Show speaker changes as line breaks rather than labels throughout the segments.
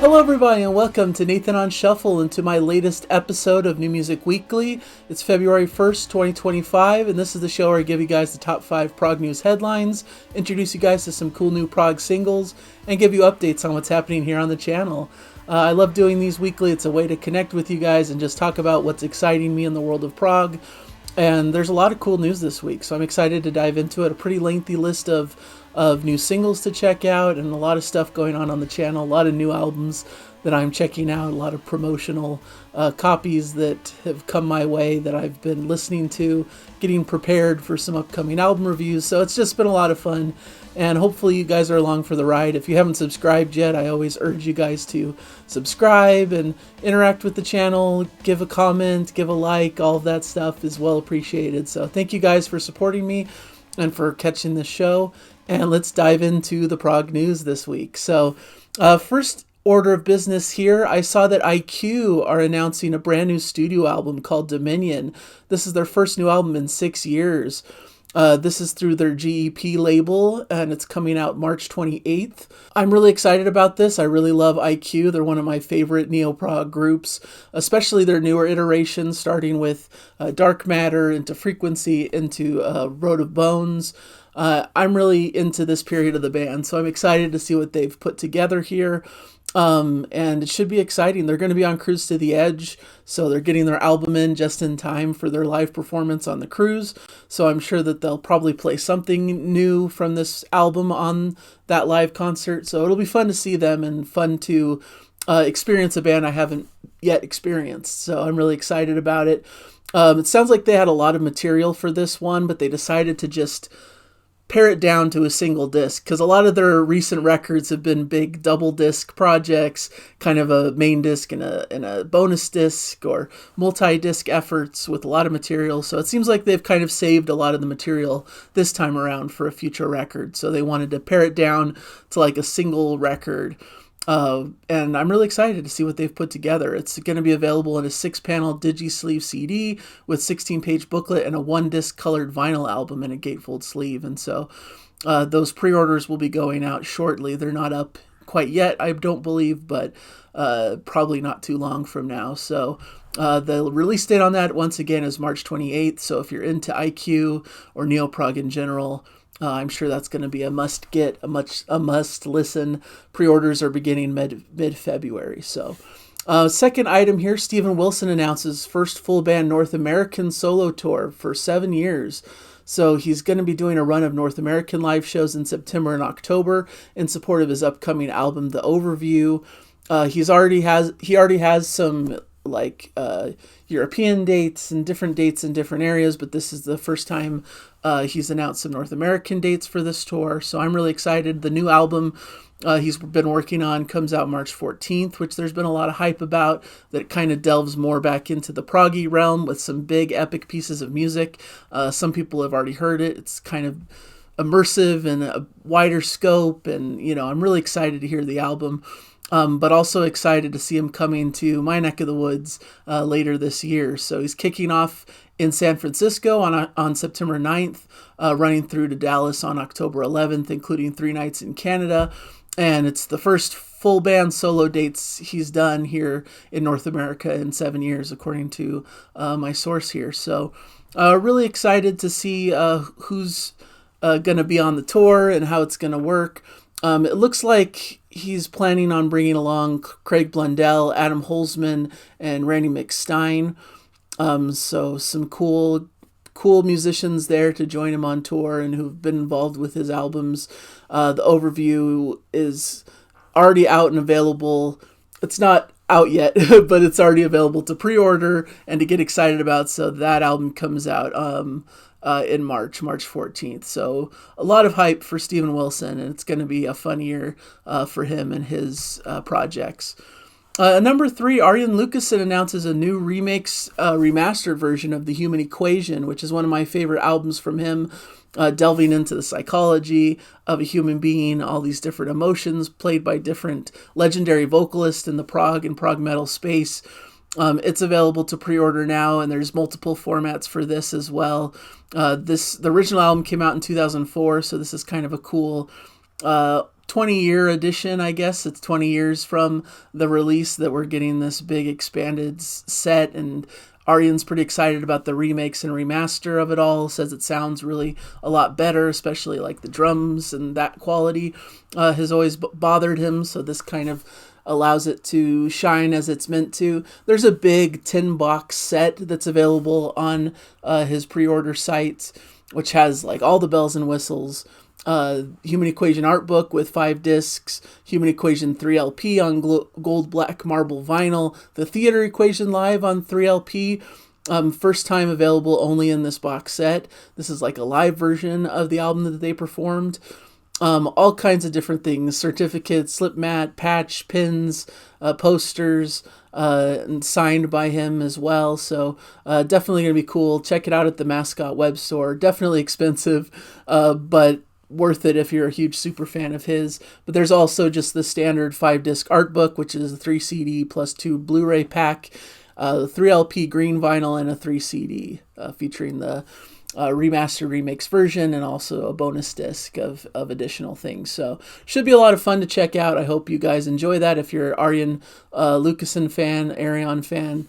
Hello everybody and welcome to Nathan on Shuffle and to my latest episode of New Music Weekly. It's February 1st, 2025, and this is the show where I give you guys the top 5 prog news headlines, introduce you guys to some cool new prog singles, and give you updates on what's happening here on the channel. I love doing these weekly. It's a way to connect with you guys and just talk about what's exciting me in the world of prog. And there's a lot of cool news this week, so I'm excited to dive into it. A pretty lengthy list of new singles to check out and a lot of stuff going on the channel, a lot of new albums that I'm checking out, a lot of promotional copies that have come my way that I've been listening to, getting prepared for some upcoming album reviews. So it's just been a lot of fun, and hopefully you guys are along for the ride. If you haven't subscribed yet, I always urge you guys to subscribe and interact with the channel, give a comment, give a like. All of that stuff is well appreciated. So thank you guys for supporting me and for catching this show. And let's dive into the prog news this week. So first order of business here, I saw that IQ are announcing a brand new studio album called Dominion. This is their first new album in 6 years. This is through their GEP label, and it's coming out March 28th. I'm really excited about this. I really love IQ. They're one of my favorite neo-prog groups, especially their newer iterations, starting with Dark Matter, into Frequency, into Road of Bones. I'm really into this period of the band, so I'm excited to see what they've put together here. And it should be exciting. They're going to be on Cruise to the Edge, so they're getting their album in just in time for their live performance on the cruise. So I'm sure that they'll probably play something new from this album on that live concert. So it'll be fun to see them and fun to experience a band I haven't yet experienced. So I'm really excited about it. It sounds like they had a lot of material for this one, but they decided to just pare it down to a single disc, because a lot of their recent records have been big double disc projects, kind of a main disc and a bonus disc, or multi-disc efforts with a lot of material. So it seems like they've kind of saved a lot of the material this time around for a future record. So they wanted to pare it down to like a single record. And I'm really excited to see what they've put together. It's going to be available in a 6-panel digi-sleeve CD with 16-page booklet and a 1-disc colored vinyl album in a gatefold sleeve. And so those pre-orders will be going out shortly. They're not up quite yet, I don't believe, but probably not too long from now. So the release date on that, once again, is March 28th. So if you're into IQ or neo-prog in general, I'm sure that's going to be a must get, a must listen. Pre-orders are beginning mid-February. So second item here, Steven Wilson announces first full band North American solo tour for 7 years. So he's going to be doing a run of North American live shows in September and October in support of his upcoming album, The Overview. He already has some European dates and different areas, but this is the first time he's announced some North American dates for this tour. So I'm really excited. The new album he's been working on comes out March 14th, which there's been a lot of hype about, that kind of delves more back into the proggy realm with some big epic pieces of music. Some people have already heard it. It's kind of immersive and a wider scope, and I'm really excited to hear the album. But also excited to see him coming to my neck of the woods later this year. So he's kicking off in San Francisco on September 9th, running through to Dallas on October 11th, including 3 nights in Canada. And it's the first full band solo dates he's done here in North America in 7 years, according to my source here. So really excited to see who's going to be on the tour and how it's going to work. It looks like he's planning on bringing along Craig Blundell, Adam Holzman, and Randy McStein. So some cool musicians there to join him on tour and who've been involved with his albums. The Overview is already out and available. It's not out yet, but it's already available to pre-order and to get excited about. So that album comes out in March 14th. So a lot of hype for Steven Wilson, and it's going to be a fun year for him and his projects. Number 3, Arjen Lucassen announces a new remastered version of The Human Equation, which is one of my favorite albums from him, delving into the psychology of a human being, all these different emotions played by different legendary vocalists in the prog and prog metal space. It's available to pre-order now, and there's multiple formats for this as well. The original album came out in 2004, so this is kind of a cool 20-year edition, I guess. It's 20 years from the release that we're getting this big expanded set, and Arjen's pretty excited about the remakes and remaster of it all. Says it sounds really a lot better, especially like the drums and that quality has always bothered him. So this kind of allows it to shine as it's meant to. There's a big 10-box set that's available on his pre-order site, which has like all the bells and whistles. Human Equation art book with 5 discs, Human Equation 3LP on gold black marble vinyl, the Theater Equation live on 3LP, first time available only in this box set. This is like a live version of the album that they performed. All kinds of different things, certificates, slip mat, patch, pins, posters, and signed by him as well. So definitely going to be cool. Check it out at the Mascot web store. Definitely expensive, but worth it if you're a huge super fan of his. But there's also just the standard 5-disc art book, which is a 3 CD plus 2 Blu-ray pack, 3LP green vinyl, and a 3 CD featuring the remastered remix version, and also a bonus disc of additional things. So should be a lot of fun to check out. I hope you guys enjoy that. If you're Arjen Lucassen fan, Ayreon fan,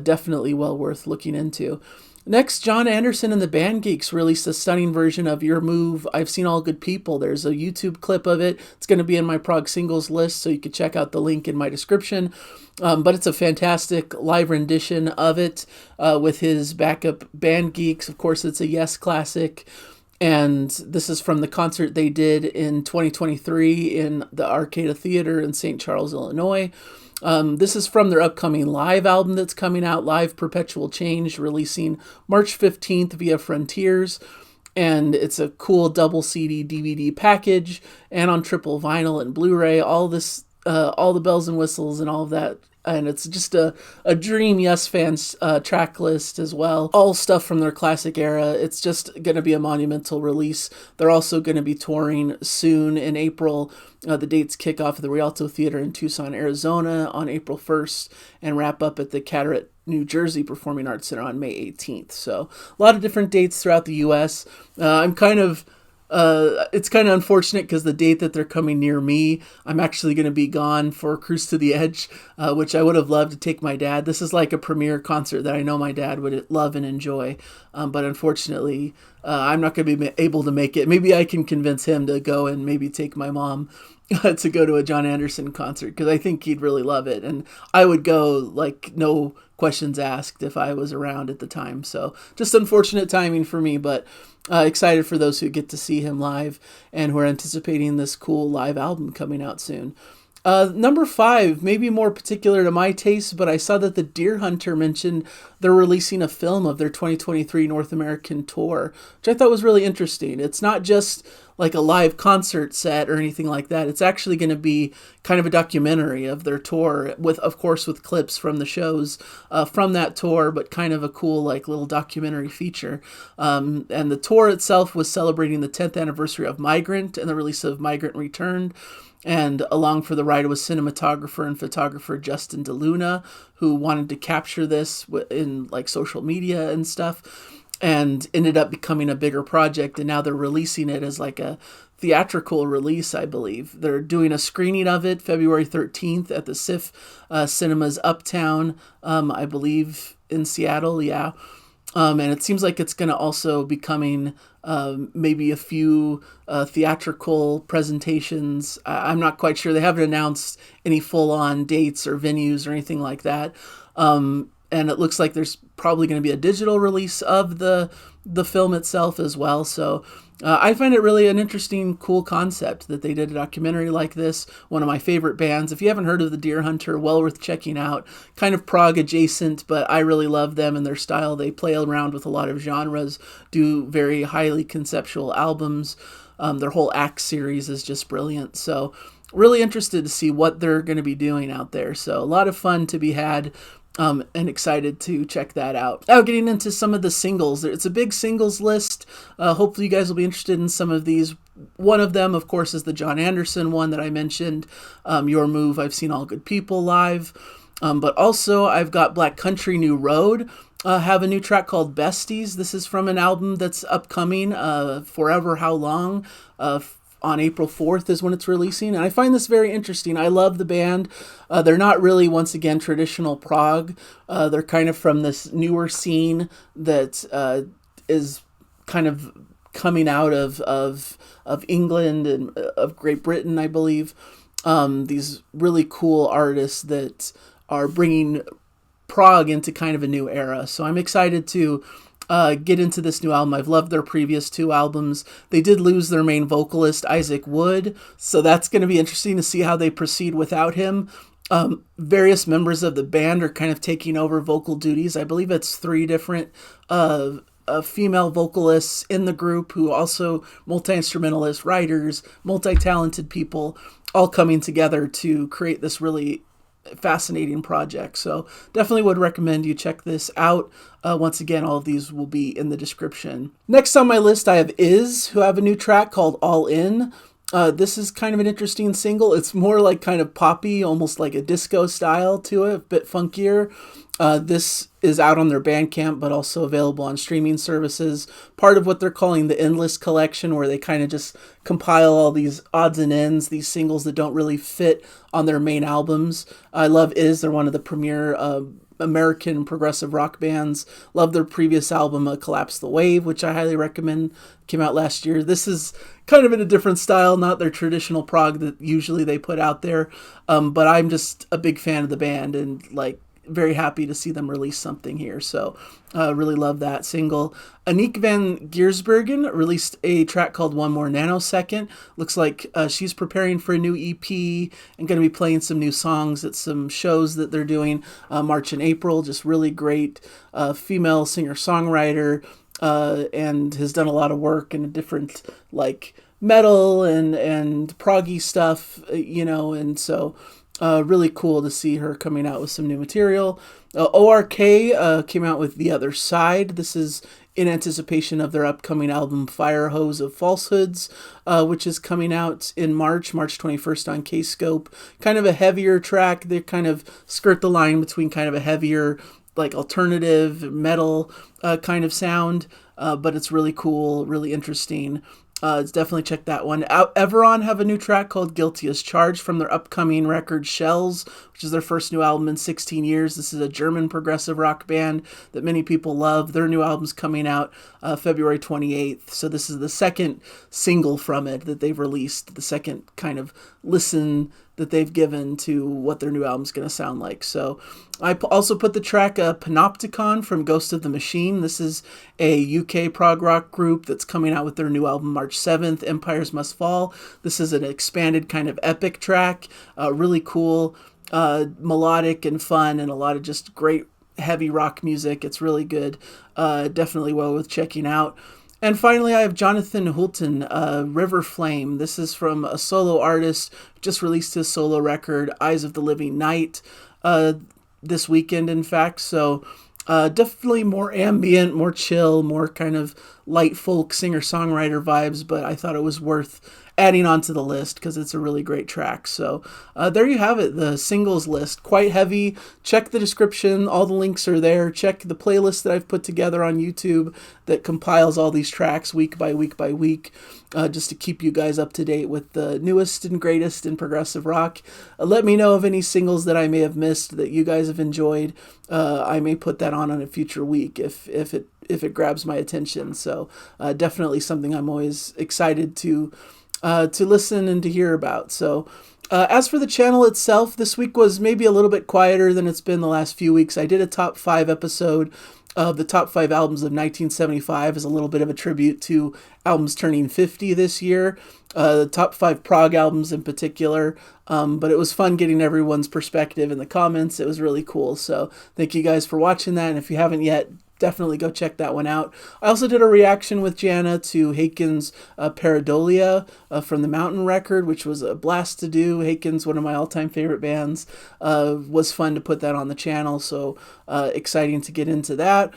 definitely well worth looking into. Next, Jon Anderson and the band Geeks released a stunning version of Your Move, I've Seen All Good People. There's a YouTube clip of it. It's going to be in my Prog singles list, so you can check out the link in my description. But it's a fantastic live rendition of it with his backup band Geeks. Of course, it's a Yes classic. And this is from the concert they did in 2023 in the Arcada Theater in St. Charles, Illinois. This is from their upcoming live album that's coming out, Live Perpetual Change, releasing March 15th via Frontiers. And it's a cool double CD DVD package and on triple vinyl and Blu-ray, all this, all the bells and whistles and all of that. And it's just a dream Yes fans track list as well. All stuff from their classic era. It's just going to be a monumental release. They're also going to be touring soon in April. The dates kick off at the Rialto Theater in Tucson, Arizona on April 1st and wrap up at the Cataract, New Jersey Performing Arts Center on May 18th. So a lot of different dates throughout the U.S. It's kind of unfortunate because the date that they're coming near me, I'm actually going to be gone for Cruise to the Edge, which I would have loved to take my dad. This is like a premiere concert that I know my dad would love and enjoy. But unfortunately, I'm not going to be able to make it. Maybe I can convince him to go and maybe take my mom to go to a Jon Anderson concert, because I think he'd really love it. And I would go like no questions asked if I was around at the time. So just unfortunate timing for me, but excited for those who get to see him live and who are anticipating this cool live album coming out soon. Number 5, maybe more particular to my taste, but I saw that the Deer Hunter mentioned they're releasing a film of their 2023 North American tour, which I thought was really interesting. It's not just like a live concert set or anything like that. It's actually going to be kind of a documentary of their tour with, of course, with clips from the shows from that tour, but kind of a cool like little documentary feature. And the tour itself was celebrating the 10th anniversary of Migrant and the release of Migrant Returned. And along for the ride was cinematographer and photographer Justin DeLuna, who wanted to capture this in like social media and stuff, and ended up becoming a bigger project. And now they're releasing it as like a theatrical release, I believe. They're doing a screening of it February 13th at the SIF Cinemas Uptown, I believe in Seattle. Yeah. And it seems like it's going to also be coming maybe a few theatrical presentations. I'm not quite sure. They haven't announced any full-on dates or venues or anything like that. And it looks like there's probably going to be a digital release of the film itself as well. So I find it really an interesting, cool concept that they did a documentary like this. One of my favorite bands. If you haven't heard of the Deer Hunter, well worth checking out. Kind of prog adjacent, but I really love them and their style. They play around with a lot of genres, do very highly conceptual albums. Their whole Act series is just brilliant. So really interested to see what they're going to be doing out there. So a lot of fun to be had. And excited to check that out. Now getting into some of the singles. It's a big singles list. Hopefully you guys will be interested in some of these. One of them, of course, is the Jon Anderson one that I mentioned. Your Move, I've Seen All Good People live. But also I've got Black Country New Road. Have a new track called Besties. This is from an album that's upcoming, Forever How Long. on April 4th is when it's releasing. And I find this very interesting. I love the band. They're not really, once again, traditional prog. They're kind of from this newer scene that is kind of coming out of England and of Great Britain, I believe. These really cool artists that are bringing prog into kind of a new era. So I'm excited to get into this new album. I've loved their previous two albums. They did lose their main vocalist, Isaac Wood, so that's going to be interesting to see how they proceed without him. Various members of the band are kind of taking over vocal duties. I believe it's 3 different female vocalists in the group who also multi-instrumentalists, writers, multi-talented people all coming together to create this really fascinating project. So definitely would recommend you check this out. Once again, all of these will be in the description. Next on my list, I have Is, who have a new track called All In. This is kind of an interesting single. It's more like kind of poppy, almost like a disco style to it, a bit funkier. This is out on their Bandcamp, but also available on streaming services. Part of what they're calling the Endless Collection, where they kind of just compile all these odds and ends, these singles that don't really fit on their main albums. I love Is. They're one of the premier American progressive rock bands. Love their previous album, Collapse the Wave, which I highly recommend. Came out last year. This is kind of in a different style, not their traditional prog that usually they put out there. But I'm just a big fan of the band and like very happy to see them release something here. So really love that single. Aniek van Giersbergen released a track called One More Nanosecond. Looks like she's preparing for a new EP and going to be playing some new songs at some shows that they're doing March and April. Just really great female singer-songwriter and has done a lot of work in a different like metal and proggy stuff, and so really cool to see her coming out with some new material. ORK came out with The Other Side. This is in anticipation of their upcoming album Fire Hose of Falsehoods, which is coming out in March 21st on K-Scope. Kind of a heavier track. They kind of skirt the line between kind of a heavier like alternative metal kind of sound, but it's really cool, really interesting. It's definitely check that one out. Ayreon have a new track called Guilty as Charged from their upcoming record Shells, which is their first new album in 16 years. This is a German progressive rock band that many people love. Their new album's coming out February 28th. So this is the second single from it that they've released, the second kind of listen that they've given to what their new album's going to sound like. So I also put the track Panopticon from Ghost of the Machine. This is a UK prog rock group that's coming out with their new album March 7th, Empires Must Fall. This is an expanded kind of epic track, really cool, melodic and fun, and a lot of just great heavy rock music. It's really good. Definitely well worth checking out. And finally, I have Jonathan Hulton, River Flame. This is from a solo artist, just released his solo record, Eyes of the Living Night, this weekend, in fact. So definitely more ambient, more chill, more kind of light folk singer-songwriter vibes, but I thought it was worth adding onto the list because it's a really great track. So there you have it, the singles list. Quite heavy. Check the description. All the links are there. Check the playlist that I've put together on YouTube that compiles all these tracks week by week by week, just to keep you guys up to date with the newest and greatest in progressive rock. Let me know of any singles that I may have missed that you guys have enjoyed. I may put that on a future week if it grabs my attention. So definitely something I'm always excited to listen and to hear about. So as for the channel itself, this week was maybe a little bit quieter than it's been the last few weeks. I did a top 5 episode of the top 5 albums of 1975 as a little bit of a tribute to albums turning 50 this year. The top 5 prog albums in particular. But it was fun getting everyone's perspective in the comments. It was really cool. So thank you guys for watching that. And if you haven't yet, definitely go check that one out. I also did a reaction with Jana to Haken's Pareidolia from the Mountain record, which was a blast to do. Haken's one of my all-time favorite bands. Was fun to put that on the channel, so exciting to get into that.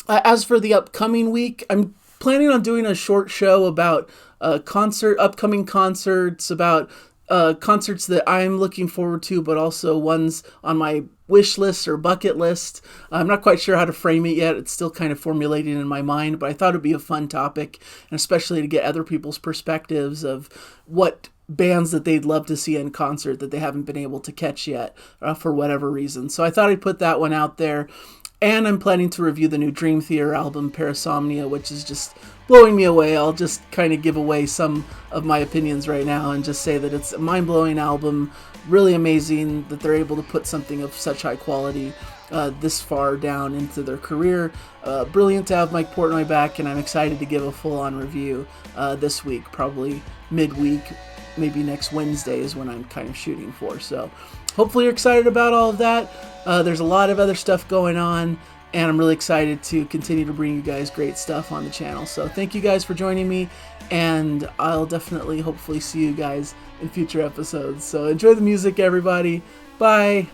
As for the upcoming week, I'm planning on doing a short show about upcoming concerts, about concerts that I'm looking forward to, but also ones on my wish list or bucket list. I'm not quite sure how to frame it yet. It's still kind of formulating in my mind, but I thought it'd be a fun topic, and especially to get other people's perspectives of what bands that they'd love to see in concert that they haven't been able to catch yet for whatever reason. So I thought I'd put that one out there. And I'm planning to review the new Dream Theater album, Parasomnia, which is just blowing me away. I'll just kind of give away some of my opinions right now and just say that it's a mind-blowing album, really amazing that they're able to put something of such high quality this far down into their career. Brilliant to have Mike Portnoy back, and I'm excited to give a full-on review this week, probably midweek, maybe next Wednesday is when I'm kind of shooting for. So hopefully you're excited about all of that. There's a lot of other stuff going on, and I'm really excited to continue to bring you guys great stuff on the channel. So thank you guys for joining me, and I'll definitely hopefully see you guys in future episodes. So enjoy the music, everybody. Bye.